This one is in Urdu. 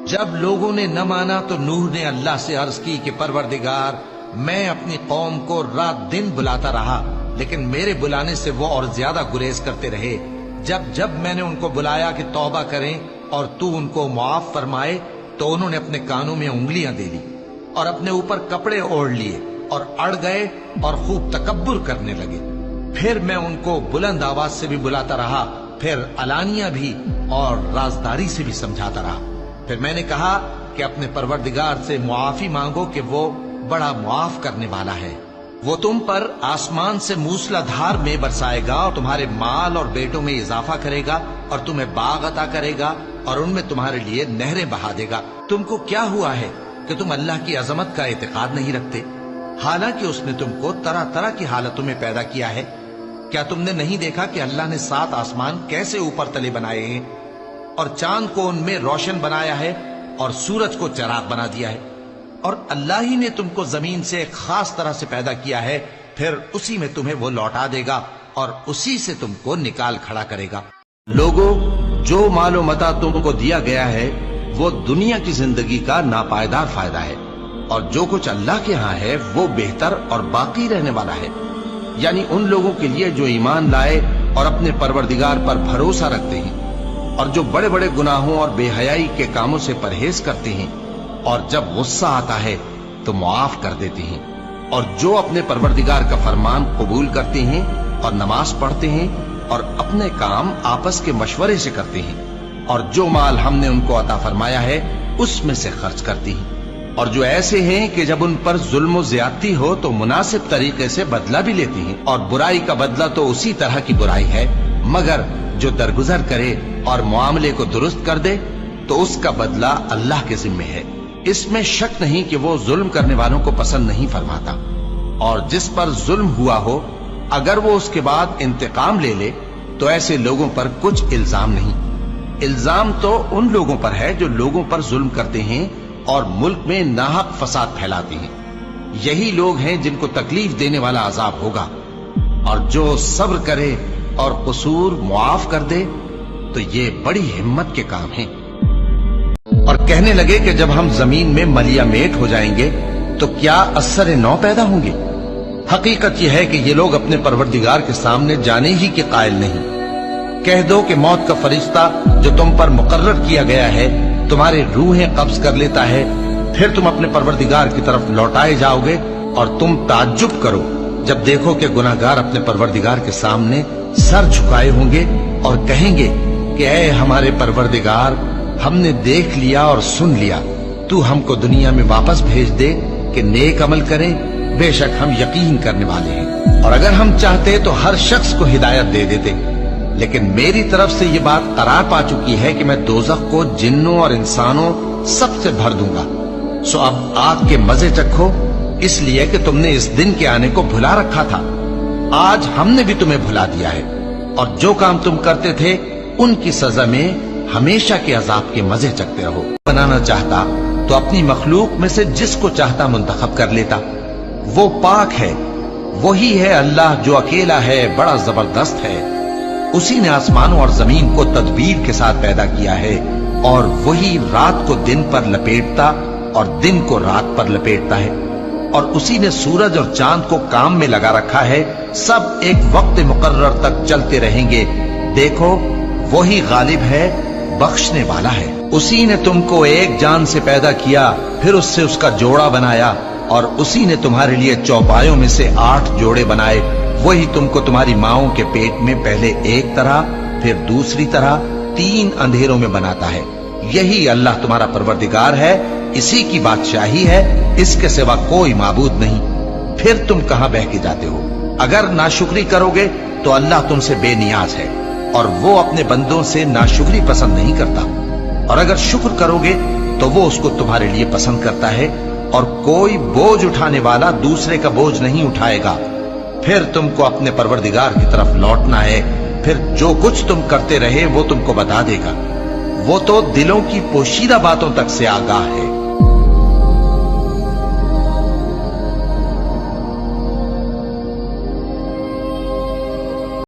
جب لوگوں نے نہ مانا تو نوح نے اللہ سے عرض کی کہ پروردگار، میں اپنی قوم کو رات دن بلاتا رہا، لیکن میرے بلانے سے وہ اور زیادہ گریز کرتے رہے۔ جب میں نے ان کو بلایا کہ توبہ کریں اور تو ان کو معاف فرمائے، تو انہوں نے اپنے کانوں میں انگلیاں دے لی اور اپنے اوپر کپڑے اوڑھ لیے اور اڑ گئے اور خوب تکبر کرنے لگے۔ پھر میں ان کو بلند آواز سے بھی بلاتا رہا، پھر علانیہ بھی اور رازداری سے بھی سمجھاتا رہا۔ پھر میں نے کہا کہ اپنے پروردگار سے معافی مانگو کہ وہ بڑا معاف کرنے والا ہے۔ وہ تم پر آسمان سے موسلا دھار میں برسائے گا اور تمہارے مال اور بیٹوں میں اضافہ کرے گا اور تمہیں باغ عطا کرے گا اور ان میں تمہارے لیے نہریں بہا دے گا۔ تم کو کیا ہوا ہے کہ تم اللہ کی عظمت کا اعتقاد نہیں رکھتے، حالانکہ اس نے تم کو طرح طرح کی حالتوں میں پیدا کیا ہے؟ کیا تم نے نہیں دیکھا کہ اللہ نے 7 آسمان کیسے اوپر تلے بنائے ہیں اور چاند کو ان میں روشن بنایا ہے اور سورج کو چراغ بنا دیا ہے؟ اور اللہ ہی نے تم کو زمین سے ایک خاص طرح سے پیدا کیا ہے، پھر اسی میں تمہیں وہ لوٹا دے گا اور اسی سے تم کو نکال کھڑا کرے گا۔ لوگوں، جو مال و متاع تم کو دیا گیا ہے وہ دنیا کی زندگی کا ناپائیدار فائدہ ہے، اور جو کچھ اللہ کے ہاں ہے وہ بہتر اور باقی رہنے والا ہے، یعنی ان لوگوں کے لیے جو ایمان لائے اور اپنے پروردگار پر بھروسہ رکھتے ہیں اور جو بڑے بڑے گناہوں اور بے حیائی کے کاموں سے پرہیز کرتے ہیں، اور جب غصہ آتا ہے تو معاف کر دیتے ہیں، اور جو اپنے پروردگار کا فرمان قبول کرتے ہیں اور نماز پڑھتے ہیں اور اپنے کام آپس کے مشورے سے کرتے ہیں، اور جو مال ہم نے ان کو عطا فرمایا ہے اس میں سے خرچ کرتے ہیں، اور جو ایسے ہیں کہ جب ان پر ظلم و زیادتی ہو تو مناسب طریقے سے بدلہ بھی لیتے ہیں، اور برائی کا بدلہ تو اسی طرح کی برائی ہے، مگر جو درگزر کرے اور معاملے کو درست کر دے تو اس کا بدلہ اللہ کے ذمہ ہے۔ اس میں شک نہیں کہ وہ ظلم کرنے والوں کو پسند نہیں فرماتا، اور جس پر ظلم ہوا ہو اگر وہ اس کے بعد انتقام لے لے تو ایسے لوگوں پر کچھ الزام نہیں۔ الزام تو ان لوگوں پر ہے جو لوگوں پر ظلم کرتے ہیں اور ملک میں ناحق فساد پھیلاتے ہیں، یہی لوگ ہیں جن کو تکلیف دینے والا عذاب ہوگا۔ اور جو صبر کرے اور قصور معاف کر دے تو یہ بڑی ہمت کے کام ہیں۔ اور کہنے لگے کہ جب ہم زمین میں ملیا میٹ ہو جائیں گے تو کیا اثر نو پیدا ہوں گے؟ حقیقت یہ ہے کہ یہ لوگ اپنے پروردگار کے سامنے جانے ہی کے قائل نہیں۔ کہہ دو کہ موت کا فرشتہ جو تم پر مقرر کیا گیا ہے تمہاری روحیں قبض کر لیتا ہے، پھر تم اپنے پروردگار کی طرف لوٹائے جاؤ گے، اور تم تعجب کرو جب دیکھو کہ گناہگار اپنے پروردگار کے سامنے سر جھکائے ہوں گے اور کہیں گے کہ اے ہمارے پروردگار، ہم نے دیکھ لیا اور سن لیا، تو ہم کو دنیا میں واپس بھیج دے کہ نیک عمل کریں، بے شک ہم یقین کرنے والے ہیں۔ اور اگر ہم چاہتے تو ہر شخص کو ہدایت دے دیتے، لیکن میری طرف سے یہ بات قرار پا چکی ہے کہ میں دوزخ کو جنوں اور انسانوں سب سے بھر دوں گا، سو اب آگ کے مزے چکھو، اس لیے کہ تم نے اس دن کے آنے کو بھلا رکھا تھا، آج ہم نے بھی تمہیں بھلا دیا ہے، اور جو کام تم کرتے تھے ان کی سزا میں ہمیشہ کے عذاب کے مزے چکتے رہو۔ بنانا چاہتا تو اپنی مخلوق میں سے جس کو چاہتا منتخب کر لیتا، وہ پاک ہے، وہی ہے اللہ جو اکیلا ہے، بڑا زبردست ہے۔ اسی نے آسمانوں اور زمین کو تدبیر کے ساتھ پیدا کیا ہے، اور وہی رات کو دن پر لپیٹتا اور دن کو رات پر لپیٹتا ہے، اور اسی نے سورج اور چاند کو کام میں لگا رکھا ہے، سب ایک وقت مقرر تک چلتے رہیں گے، دیکھو وہی غالب ہے، بخشنے والا ہے۔ اسی نے تم کو ایک جان سے پیدا کیا، پھر اس سے اس کا جوڑا بنایا، اور اسی نے تمہارے لیے چوپایوں میں سے 8 جوڑے بنائے، وہی تم کو تمہاری ماؤں کے پیٹ میں پہلے ایک طرح پھر دوسری طرح 3 اندھیروں میں بناتا ہے۔ یہی اللہ تمہارا پروردگار ہے، اسی کی بادشاہی ہے، اس کے سوا کوئی معبود نہیں، پھر تم کہاں بہہ کے جاتے ہو؟ اگر ناشکری کرو گے تو اللہ تم سے بے نیاز ہے، اور وہ اپنے بندوں سے ناشکری پسند نہیں کرتا، اور اگر شکر کرو گے تو وہ اس کو تمہارے لیے پسند کرتا ہے، اور کوئی بوجھ اٹھانے والا دوسرے کا بوجھ نہیں اٹھائے گا۔ پھر تم کو اپنے پروردگار کی طرف لوٹنا ہے، پھر جو کچھ تم کرتے رہے وہ تم کو بتا دے گا، وہ تو دلوں کی پوشیدہ باتوں تک سے آگاہ ہے۔